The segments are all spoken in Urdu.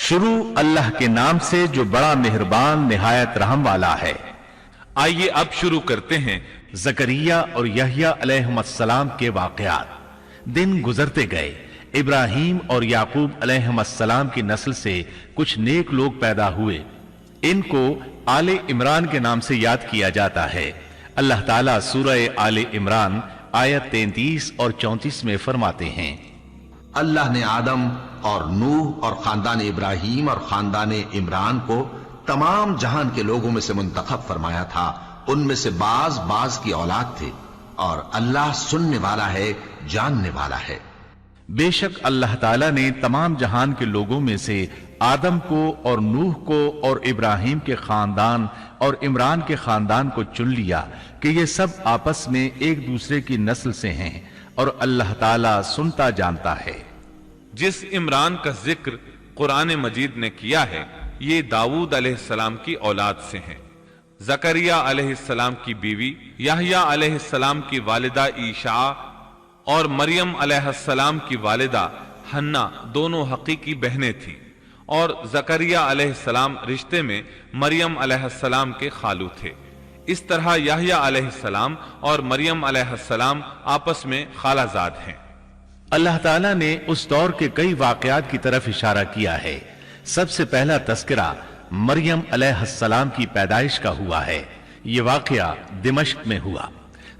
شروع اللہ کے نام سے جو بڑا مہربان نہایت رحم والا ہے۔ آئیے اب شروع کرتے ہیں زکریہ اور یحییٰ علیہم السلام کے واقعات۔ دن گزرتے گئے، ابراہیم اور یعقوب علیہم السلام کی نسل سے کچھ نیک لوگ پیدا ہوئے۔ ان کو آل عمران کے نام سے یاد کیا جاتا ہے۔ اللہ تعالیٰ سورہ آل عمران آیت 33 اور 34 میں فرماتے ہیں، اللہ نے آدم اور نوح اور خاندان ابراہیم اور خاندان عمران کو تمام جہان کے لوگوں میں سے منتخب فرمایا تھا۔ ان میں سے بعض کی اولاد تھے، اور اللہ سننے والا ہے، جاننے والا ہے۔ بے شک اللہ تعالیٰ نے تمام جہان کے لوگوں میں سے آدم کو اور نوح کو اور ابراہیم کے خاندان اور عمران کے خاندان کو چن لیا کہ یہ سب آپس میں ایک دوسرے کی نسل سے ہیں، اور اللہ تعالیٰ سنتا جانتا ہے۔ جس عمران کا ذکر قرآن مجید نے کیا ہے یہ داؤد علیہ السلام کی اولاد سے ہیں۔ زکریہ علیہ السلام کی بیوی یحییٰ علیہ السلام کی والدہ عیشا اور مریم علیہ السلام کی والدہ حنا دونوں حقیقی بہنیں تھیں، اور زکریہ علیہ السلام رشتے میں مریم علیہ السلام کے خالو تھے۔ اس طرح یحییٰ علیہ السلام اور مریم علیہ السلام آپس میں خالہ زاد ہیں۔ اللہ تعالیٰ نے اس دور کے کئی واقعات کی طرف اشارہ کیا ہے۔ سب سے پہلا تذکرہ مریم علیہ السلام کی پیدائش کا ہوا ہے۔ یہ واقعہ دمشق میں ہوا۔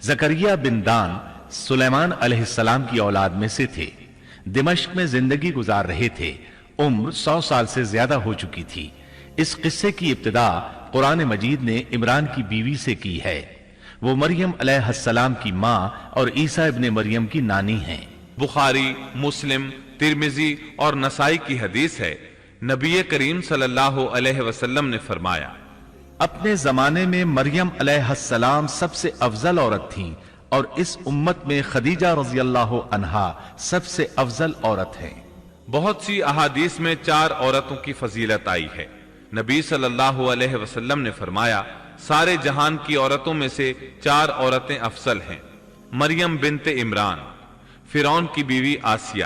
زکریہ بن دان سلیمان علیہ السلام کی اولاد میں سے تھے۔ دمشق میں زندگی گزار رہے تھے۔ عمر 100 سال سے زیادہ ہو چکی تھی۔ اس قصے کی ابتدا قرآن مجید نے عمران کی بیوی سے کی ہے۔ وہ مریم علیہ السلام کی ماں اور عیسیٰ ابن مریم کی نانی ہیں۔ بخاری، مسلم، ترمذی اور نسائی کی حدیث ہے، نبی کریم صلی اللہ علیہ وسلم نے فرمایا، اپنے زمانے میں مریم علیہ السلام سب سے افضل عورت تھیں، اور اس امت میں خدیجہ رضی اللہ عنہا سب سے افضل عورت ہیں۔ بہت سی احادیث میں 4 عورتوں کی فضیلت آئی ہے۔ نبی صلی اللہ علیہ وسلم نے فرمایا، سارے جہان کی عورتوں میں سے 4 عورتیں افضل ہیں: مریم بنت عمران، فرعون کی بیوی آسیہ،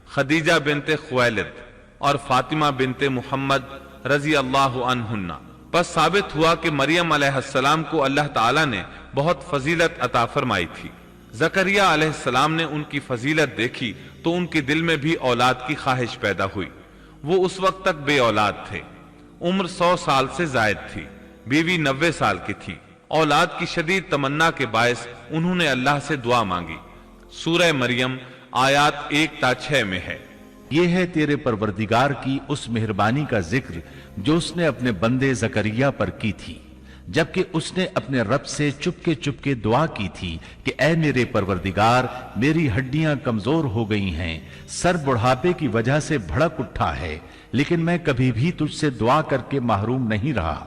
خدیجہ بنت خویلد اور فاطمہ بنت محمد رضی اللہ عنہن۔ بس ثابت ہوا کہ مریم علیہ السلام کو اللہ تعالیٰ نے بہت فضیلت عطا فرمائی تھی۔ زکریہ علیہ السلام نے ان کی فضیلت دیکھی تو ان کے دل میں بھی اولاد کی خواہش پیدا ہوئی۔ وہ اس وقت تک بے اولاد تھے۔ عمر 100 سال سے زائد تھی۔ بیوی 90 سال کی تھی۔ اولاد کی شدید تمنا کے باعث انہوں نے اللہ سے دعا مانگی۔ سورہ مریم آیات 1 تا 6 میں ہے، یہ ہے تیرے پروردگار کی اس مہربانی کا ذکر جو اس نے اپنے بندے زکریہ پر کی تھی، جبکہ اس نے اپنے رب سے چپ کے دعا کی تھی کہ اے میرے پروردگار، میری ہڈیاں کمزور ہو گئی ہیں، سر بڑھاپے کی وجہ سے بھڑک اٹھا ہے، لیکن میں کبھی بھی تجھ سے دعا کر کے محروم نہیں رہا۔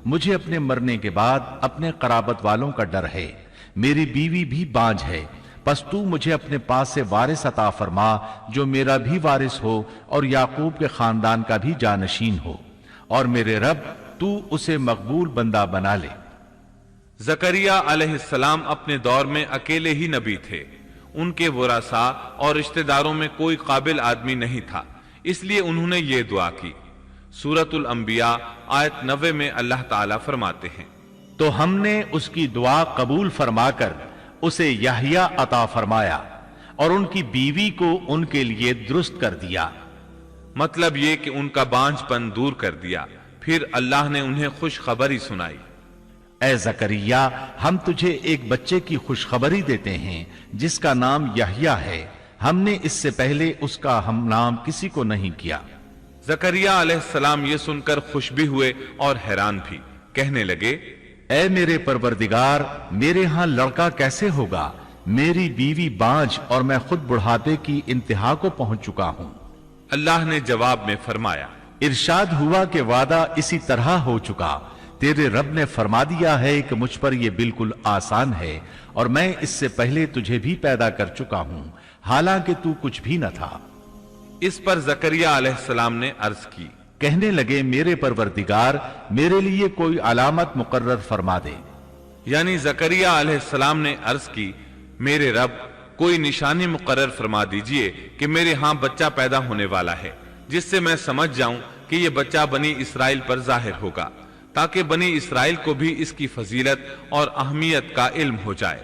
مجھے اپنے مرنے کے بعد اپنے قرابت والوں کا ڈر ہے، میری بیوی بھی بانجھ ہے، پس تو مجھے اپنے پاس سے وارث عطا فرما جو میرا بھی وارث ہو اور یعقوب کے خاندان کا بھی جانشین ہو، اور میرے رب تو اسے مقبول بندہ بنا لے۔ زکریہ علیہ السلام اپنے دور میں اکیلے ہی نبی تھے۔ ان کے ورثاء اور رشتہ داروں میں کوئی قابل آدمی نہیں تھا، اس لیے انہوں نے یہ دعا کی۔ سورۃ الانبیاء آیت 90 میں اللہ تعالیٰ فرماتے ہیں، تو ہم نے اس کی دعا قبول فرما کر اسے یحییٰ عطا فرمایا، اور ان کی بیوی کو ان کے لیے درست کر دیا۔ مطلب یہ کہ ان کا بانجھ پن دور کر دیا۔ پھر اللہ نے انہیں خوشخبری سنائی، اے زکریا، ہم تجھے ایک بچے کی خوشخبری دیتے ہیں جس کا نام یحییٰ ہے۔ ہم نے اس سے پہلے اس کا ہم نام کسی کو نہیں کیا۔ زکریہ علیہ السلام یہ سن کر خوش بھی ہوئے اور حیران بھی، کہنے لگے، اے میرے پروردگار، میرے ہاں لڑکا کیسے ہوگا؟ میری بیوی بانجھ اور میں خود بڑھاپے کی انتہا کو پہنچ چکا ہوں۔ اللہ نے جواب میں فرمایا، ارشاد ہوا کہ وعدہ اسی طرح ہو چکا، تیرے رب نے فرما دیا ہے کہ مجھ پر یہ بالکل آسان ہے، اور میں اس سے پہلے تجھے بھی پیدا کر چکا ہوں، حالانکہ تو کچھ بھی نہ تھا۔ اس پر زکریہ علیہ السلام نے عرض کی، کہنے لگے، میرے پروردگار، میرے لیے کوئی علامت مقرر فرما دے۔ یعنی زکریہ علیہ السلام نے عرض کی، میرے رب، کوئی نشانی مقرر فرما دیجئے کہ میرے ہاں بچہ پیدا ہونے والا ہے۔ جس سے میں سمجھ جاؤں کہ یہ بچہ بنی اسرائیل پر ظاہر ہوگا، تاکہ بنی اسرائیل کو بھی اس کی فضیلت اور اہمیت کا علم ہو جائے۔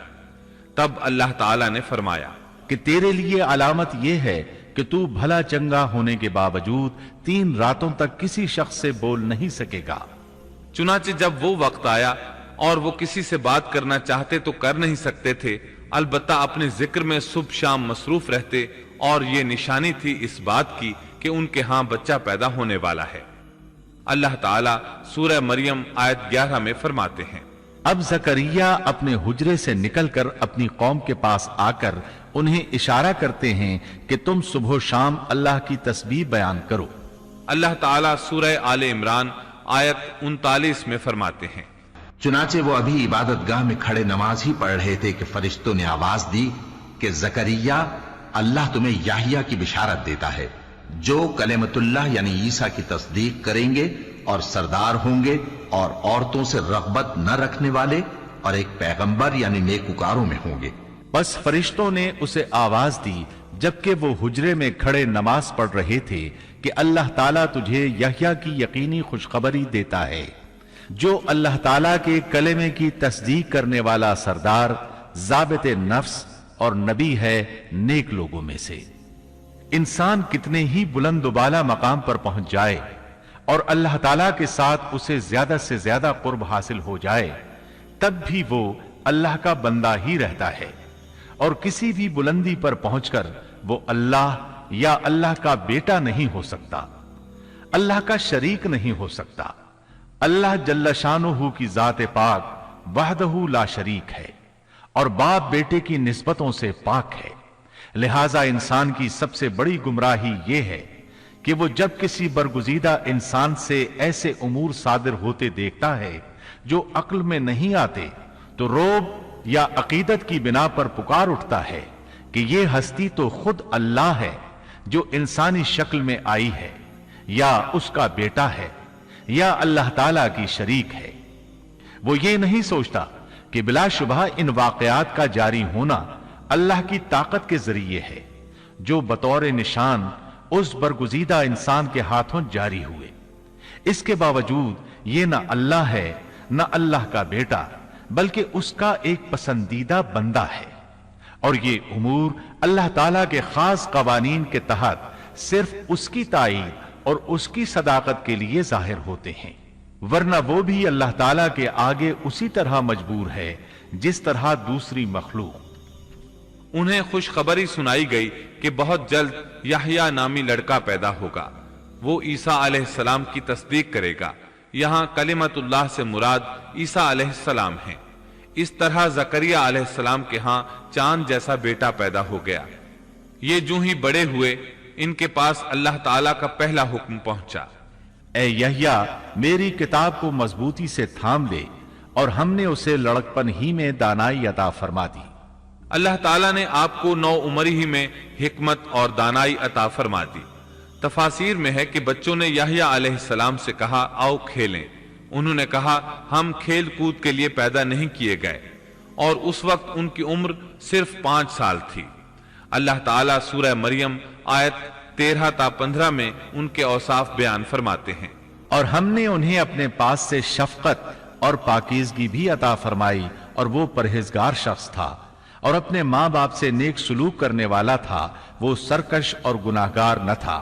تب اللہ تعالیٰ نے فرمایا کہ تیرے لیے علامت یہ ہے کہ تو بھلا چنگا ہونے کے باوجود 3 راتوں تک کسی شخص سے بول نہیں سکے گا۔ چنانچہ جب وہ وقت آیا اور وہ کسی سے بات کرنا چاہتے تو کر نہیں سکتے تھے، البتہ اپنے ذکر میں صبح شام مصروف رہتے، اور یہ نشانی تھی اس بات کی کہ ان کے ہاں بچہ پیدا ہونے والا ہے۔ اللہ تعالیٰ سورہ مریم آیت 11 میں فرماتے ہیں، اب زکریا اپنے حجرے سے نکل کر اپنی قوم کے پاس آ کر انہیں اشارہ کرتے ہیں کہ تم صبح و شام اللہ کی تسبیح بیان کرو۔ اللہ تعالیٰ سورہ آل عمران آیت 39 میں فرماتے ہیں، چنانچہ وہ ابھی عبادت گاہ میں کھڑے نماز ہی پڑھ رہے تھے کہ فرشتوں نے آواز دی کہ زکریا، اللہ تمہیں یحییٰ کی بشارت دیتا ہے، جو کلمت اللہ یعنی عیسیٰ کی تصدیق کریں گے اور سردار ہوں گے اور عورتوں سے رغبت نہ رکھنے والے اور ایک پیغمبر یعنی نیکوکاروں میں ہوں گے۔ بس فرشتوں نے اسے آواز دی جبکہ وہ حجرے میں کھڑے نماز پڑھ رہے تھے کہ اللہ تعالیٰ تجھے یحییٰ کی یقینی خوشخبری دیتا ہے، جو اللہ تعالیٰ کے کلمے کی تصدیق کرنے والا سردار، ضابط نفس اور نبی ہے نیک لوگوں میں سے۔ انسان کتنے ہی بلند و بالا مقام پر پہنچ جائے اور اللہ تعالیٰ کے ساتھ اسے زیادہ سے زیادہ قرب حاصل ہو جائے، تب بھی وہ اللہ کا بندہ ہی رہتا ہے، اور کسی بھی بلندی پر پہنچ کر وہ اللہ یا اللہ کا بیٹا نہیں ہو سکتا، اللہ کا شریک نہیں ہو سکتا۔ اللہ جل شانہ کی ذات پاک وحدہ لا شریک ہے اور باپ بیٹے کی نسبتوں سے پاک ہے، لہذا انسان کی سب سے بڑی گمراہی یہ ہے کہ وہ جب کسی برگزیدہ انسان سے ایسے امور صادر ہوتے دیکھتا ہے جو عقل میں نہیں آتے تو رعب یا عقیدت کی بنا پر پکار اٹھتا ہے کہ یہ ہستی تو خود اللہ ہے جو انسانی شکل میں آئی ہے، یا اس کا بیٹا ہے، یا اللہ تعالیٰ کی شریک ہے۔ وہ یہ نہیں سوچتا کہ بلا شبہ ان واقعات کا جاری ہونا اللہ کی طاقت کے ذریعے ہے، جو بطور نشان اس برگزیدہ انسان کے ہاتھوں جاری ہوئے۔ اس کے باوجود یہ نہ اللہ ہے نہ اللہ کا بیٹا، بلکہ اس کا ایک پسندیدہ بندہ ہے، اور یہ امور اللہ تعالیٰ کے خاص قوانین کے تحت صرف اس کی تائید اور اس کی صداقت کے لیے ظاہر ہوتے ہیں، ورنہ وہ بھی اللہ تعالیٰ کے آگے اسی طرح مجبور ہے جس طرح دوسری مخلوق۔ انہیں خوشخبری سنائی گئی کہ بہت جلد یحییٰ نامی لڑکا پیدا ہوگا، وہ عیسیٰ علیہ السلام کی تصدیق کرے گا۔ یہاں کلمت اللہ سے مراد عیسیٰ علیہ السلام ہیں۔ اس طرح زکریا علیہ السلام کے ہاں چاند جیسا بیٹا پیدا ہو گیا۔ یہ جو ہی بڑے ہوئے، ان کے پاس اللہ تعالیٰ کا پہلا حکم پہنچا، اے یحییٰ، میری کتاب کو مضبوطی سے تھام لے، اور ہم نے اسے لڑکپن ہی میں دانائی عطا فرما دی۔ اللہ تعالیٰ نے آپ کو 9 عمری ہی میں حکمت اور دانائی عطا فرما دی۔ تفاسیر میں ہے کہ بچوں نے یحییٰ علیہ السلام سے کہا، آؤ کھیلیں۔ انہوں نے کہا، ہم کھیل کود کے لیے پیدا نہیں کیے گئے، اور اس وقت ان کی عمر صرف 5 سال تھی۔ اللہ تعالیٰ سورہ مریم آیت 13 تا 15 میں ان کے اوصاف بیان فرماتے ہیں، اور ہم نے انہیں اپنے پاس سے شفقت اور پاکیزگی بھی عطا فرمائی، اور وہ پرہیزگار شخص تھا اور اپنے ماں باپ سے نیک سلوک کرنے والا تھا، وہ سرکش اور گناہگار نہ تھا۔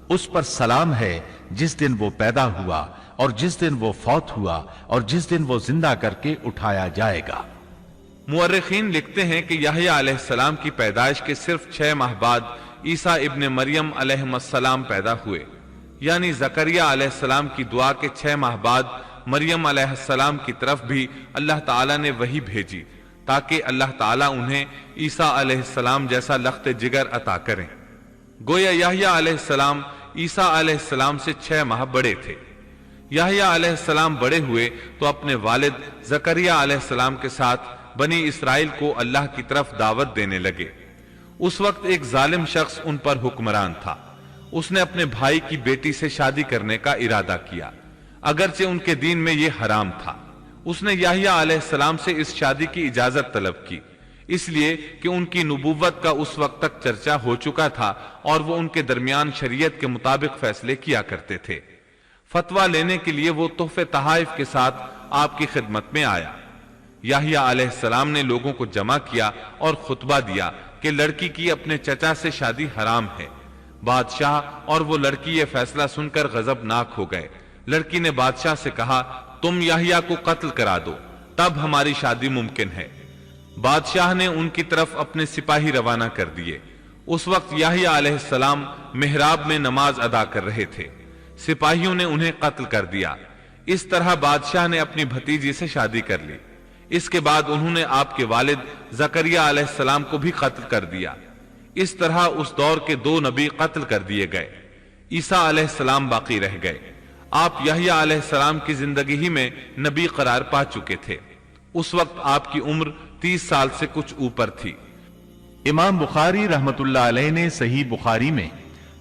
اس پر سلام ہے جس دن وہ پیدا ہوا اور جس دن وہ فوت ہوا اور جس دن وہ زندہ کر کے اٹھایا جائے گا۔ مورخین لکھتے ہیں کہ یحییٰ علیہ السلام کی پیدائش کے صرف 6 ماہ بعد عیسیٰ ابن مریم علیہ السلام پیدا ہوئے، یعنی زکریا علیہ السلام کی دعا کے 6 ماہ بعد مریم علیہ السلام کی طرف بھی اللہ تعالیٰ نے وحی بھیجی تاکہ اللہ تعالیٰ انہیں عیسیٰ علیہ السلام جیسا لخت جگر عطا کریں۔ گویا یحییٰ علیہ السلام عیسیٰ علیہ السلام سے 6 ماہ بڑے تھے۔ یحییٰ علیہ السلام بڑے ہوئے تو اپنے والد زکریا علیہ السلام کے ساتھ بنی اسرائیل کو اللہ کی طرف دعوت دینے لگے۔ اس وقت ایک ظالم شخص ان پر حکمران تھا۔ اس نے اپنے بھائی کی بیٹی سے شادی کرنے کا ارادہ کیا، اگرچہ ان کے دین میں یہ حرام تھا۔ اس نے یحییٰ علیہ السلام سے اس شادی کی اجازت طلب کی، اس لیے کہ ان کی نبوت کا اس وقت تک چرچا ہو چکا تھا اور وہ ان کے درمیان شریعت کے مطابق فیصلے کیا کرتے تھے۔ فتویٰ لینے کے لیے وہ تحفے تحائف کے ساتھ آپ کی خدمت میں آیا۔ یحییٰ علیہ السلام نے لوگوں کو جمع کیا اور خطبہ دیا کہ لڑکی کی اپنے چچا سے شادی حرام ہے۔ بادشاہ اور وہ لڑکی یہ فیصلہ سن کر غضبناک ہو گئے۔ لڑکی نے بادشاہ سے کہا، تم یحییٰ کو قتل کرا دو، تب ہماری شادی ممکن ہے۔ بادشاہ نے ان کی طرف اپنے سپاہی روانہ کر دیے۔ اس وقت یحییٰ علیہ السلام محراب میں نماز ادا کر رہے تھے۔ سپاہیوں نے انہیں قتل کر دیا۔ اس طرح بادشاہ نے اپنی بھتیجی سے شادی کر لی۔ اس کے بعد انہوں نے آپ کے والد زکریا علیہ السلام کو بھی قتل کر دیا۔ اس طرح اس دور کے 2 نبی قتل کر دیے گئے۔ عیسیٰ علیہ السلام باقی رہ گئے۔ آپ یحییٰ علیہ السلام کی زندگی ہی میں نبی قرار پا چکے تھے۔ اس وقت آپ کی عمر 30 سال سے کچھ اوپر تھی۔ امام بخاری رحمت اللہ علیہ نے صحیح بخاری میں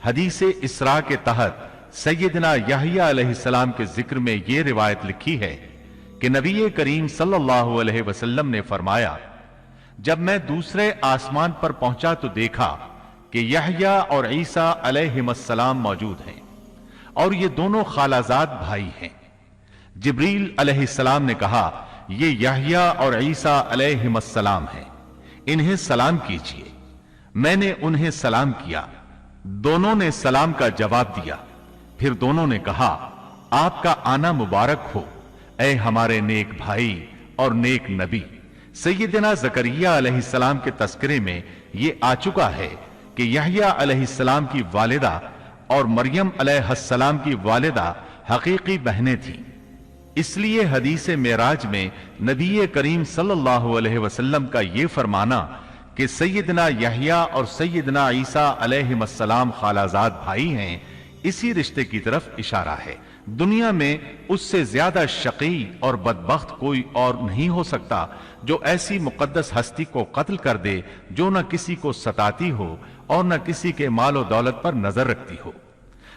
حدیث اسراء کے تحت سیدنا یحییٰ علیہ السلام کے ذکر میں یہ روایت لکھی ہے کہ نبی کریم صلی اللہ علیہ وسلم نے فرمایا، جب میں دوسرے آسمان پر پہنچا تو دیکھا کہ یحییٰ اور عیسیٰ علیہم السلام موجود ہیں اور یہ دونوں خالازاد بھائی ہیں۔ جبریل علیہ السلام نے کہا، یہ یحییٰ اور عیسیٰ علیہم السلام ہیں، انہیں سلام کیجیے۔ میں نے انہیں سلام کیا، دونوں نے سلام کا جواب دیا۔ پھر دونوں نے کہا، آپ کا آنا مبارک ہو اے ہمارے نیک بھائی اور نیک نبی۔ سیدنا زکریا علیہ السلام کے تذکرے میں یہ آ چکا ہے کہ یحییٰ علیہ السلام کی والدہ اور مریم علیہ السلام کی والدہ حقیقی بہنیں تھیں۔ اس لیے حدیث معراج میں نبی کریم صلی اللہ علیہ وسلم کا یہ فرمانا کہ سیدنا یحییٰ اور سیدنا عیسیٰ علیہ السلام خالازاد بھائی ہیں، اسی رشتے کی طرف اشارہ ہے۔ دنیا میں اس سے زیادہ شقی اور بدبخت کوئی اور نہیں ہو سکتا جو ایسی مقدس ہستی کو قتل کر دے جو نہ کسی کو ستاتی ہو اور نہ کسی کے مال و دولت پر نظر رکھتی ہو،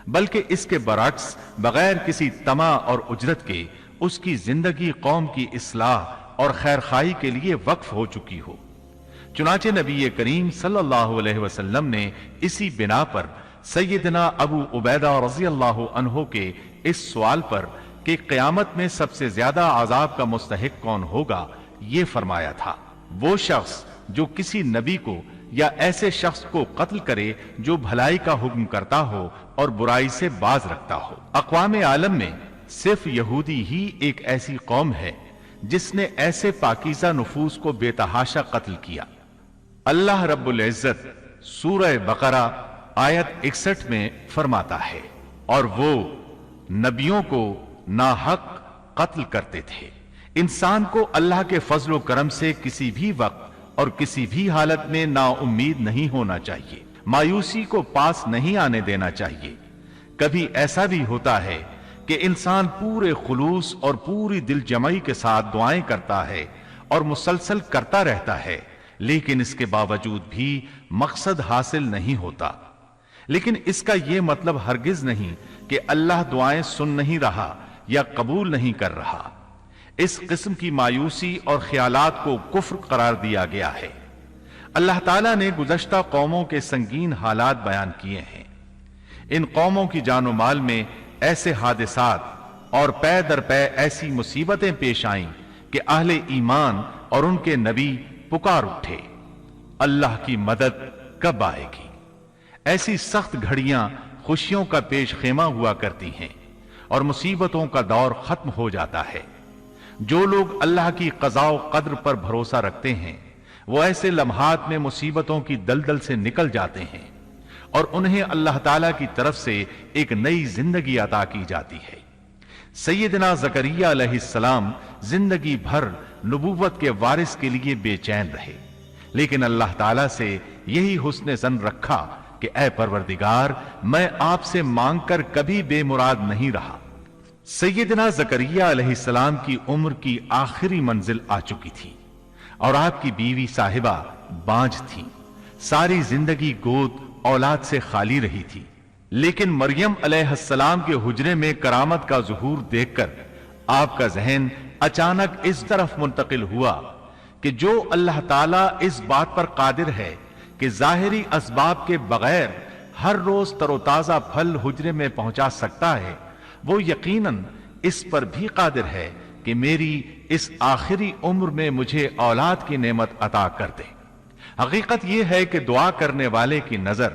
بلکہ اس کے برعکس بغیر کسی طمع اور اجرت کے اس کی زندگی قوم کی اصلاح اور خیرخواہی کے لیے وقف ہو چکی ہو۔ چنانچہ نبی کریم صلی اللہ علیہ وسلم نے اسی بنا پر سیدنا ابو عبیدہ رضی اللہ عنہ کے اس سوال پر کہ قیامت میں سب سے زیادہ عذاب کا مستحق کون ہوگا یہ فرمایا تھا، وہ شخص جو کسی نبی کو یا ایسے شخص کو قتل کرے جو بھلائی کا حکم کرتا ہو اور برائی سے باز رکھتا ہو۔ اقوام عالم میں صرف یہودی ہی ایک ایسی قوم ہے جس نے ایسے پاکیزہ نفوس کو بے تحاشا قتل کیا۔ اللہ رب العزت سورہ بقرہ آیت 61 میں فرماتا ہے، اور وہ نبیوں کو ناحق قتل کرتے تھے۔ انسان کو اللہ کے فضل و کرم سے کسی بھی وقت اور کسی بھی حالت میں نا امید نہیں ہونا چاہیے، مایوسی کو پاس نہیں آنے دینا چاہیے۔ کبھی ایسا بھی ہوتا ہے کہ انسان پورے خلوص اور پوری دل جمعی کے ساتھ دعائیں کرتا ہے اور مسلسل کرتا رہتا ہے، لیکن اس کے باوجود بھی مقصد حاصل نہیں ہوتا۔ لیکن اس کا یہ مطلب ہرگز نہیں کہ اللہ دعائیں سن نہیں رہا یا قبول نہیں کر رہا۔ اس قسم کی مایوسی اور خیالات کو کفر قرار دیا گیا ہے۔ اللہ تعالیٰ نے گزشتہ قوموں کے سنگین حالات بیان کیے ہیں۔ ان قوموں کی جان و مال میں ایسے حادثات اور پے در پے ایسی مصیبتیں پیش آئیں کہ اہل ایمان اور ان کے نبی پکار اٹھے، اللہ کی مدد کب آئے گی؟ ایسی سخت گھڑیاں خوشیوں کا پیش خیمہ ہوا کرتی ہیں اور مصیبتوں کا دور ختم ہو جاتا ہے۔ جو لوگ اللہ کی قضاء و قدر پر بھروسہ رکھتے ہیں وہ ایسے لمحات میں مصیبتوں کی دلدل سے نکل جاتے ہیں اور انہیں اللہ تعالیٰ کی طرف سے ایک نئی زندگی عطا کی جاتی ہے۔ سیدنا زکریا علیہ السلام زندگی بھر نبوت کے وارث کے لیے بے چین رہے، لیکن اللہ تعالیٰ سے یہی حسن ظن رکھا کہ اے پروردگار، میں آپ سے مانگ کر کبھی بے مراد نہیں رہا۔ سیدنا زکریا علیہ السلام کی عمر کی آخری منزل آ چکی تھی اور آپ کی بیوی صاحبہ بانجھ تھی، ساری زندگی گود اولاد سے خالی رہی تھی۔ لیکن مریم علیہ السلام کے حجرے میں کرامت کا ظہور دیکھ کر آپ کا ذہن اچانک اس طرف منتقل ہوا کہ جو اللہ تعالیٰ اس بات پر قادر ہے کہ ظاہری اسباب کے بغیر ہر روز تر و تازہ پھل حجرے میں پہنچا سکتا ہے، وہ یقیناً اس پر بھی قادر ہے کہ میری اس آخری عمر میں مجھے اولاد کی نعمت عطا کر دے۔ حقیقت یہ ہے کہ دعا کرنے والے کی نظر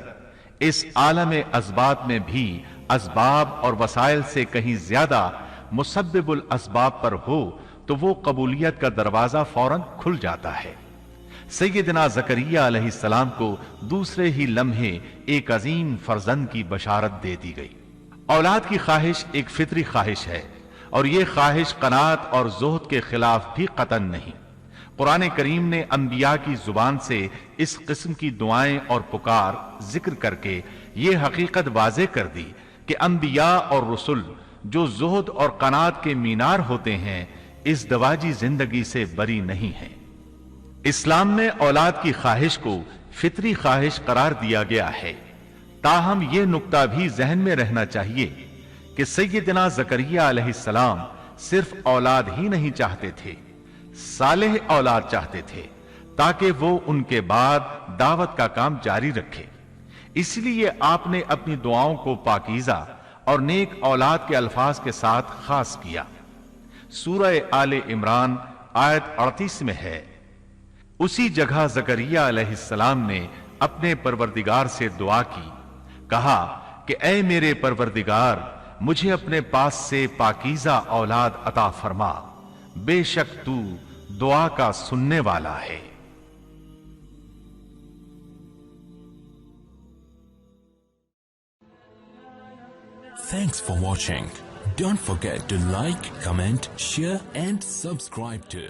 اس عالم اسباب میں بھی اسباب اور وسائل سے کہیں زیادہ مسبب الاسباب پر ہو تو وہ قبولیت کا دروازہ فوراً کھل جاتا ہے۔ سیدنا زکریا علیہ السلام کو دوسرے ہی لمحے ایک عظیم فرزند کی بشارت دے دی گئی۔ اولاد کی خواہش ایک فطری خواہش ہے، اور یہ خواہش قناعت اور زہد کے خلاف بھی قطعاً نہیں۔ قرآن کریم نے انبیاء کی زبان سے اس قسم کی دعائیں اور پکار ذکر کر کے یہ حقیقت واضح کر دی کہ انبیاء اور رسل جو زہد اور قناعت کے مینار ہوتے ہیں اس دواجی زندگی سے بری نہیں ہیں۔ اسلام میں اولاد کی خواہش کو فطری خواہش قرار دیا گیا ہے، تاہم یہ نکتہ بھی ذہن میں رہنا چاہیے کہ سیدنا زکریا علیہ السلام صرف اولاد ہی نہیں چاہتے تھے، صالح اولاد چاہتے تھے تاکہ وہ ان کے بعد دعوت کا کام جاری رکھے۔ اس لیے آپ نے اپنی دعاؤں کو پاکیزہ اور نیک اولاد کے الفاظ کے ساتھ خاص کیا۔ سورہ آل عمران آیت 38 میں ہے، اسی جگہ زکریا علیہ السلام نے اپنے پروردگار سے دعا کی، کہا کہ اے میرے پروردگار مجھے اپنے پاس سے پاکیزہ اولاد عطا فرما، بے شک تو دعا کا سننے والا ہے۔ Thanks for watching. Don't forget to like, comment, share and subscribe to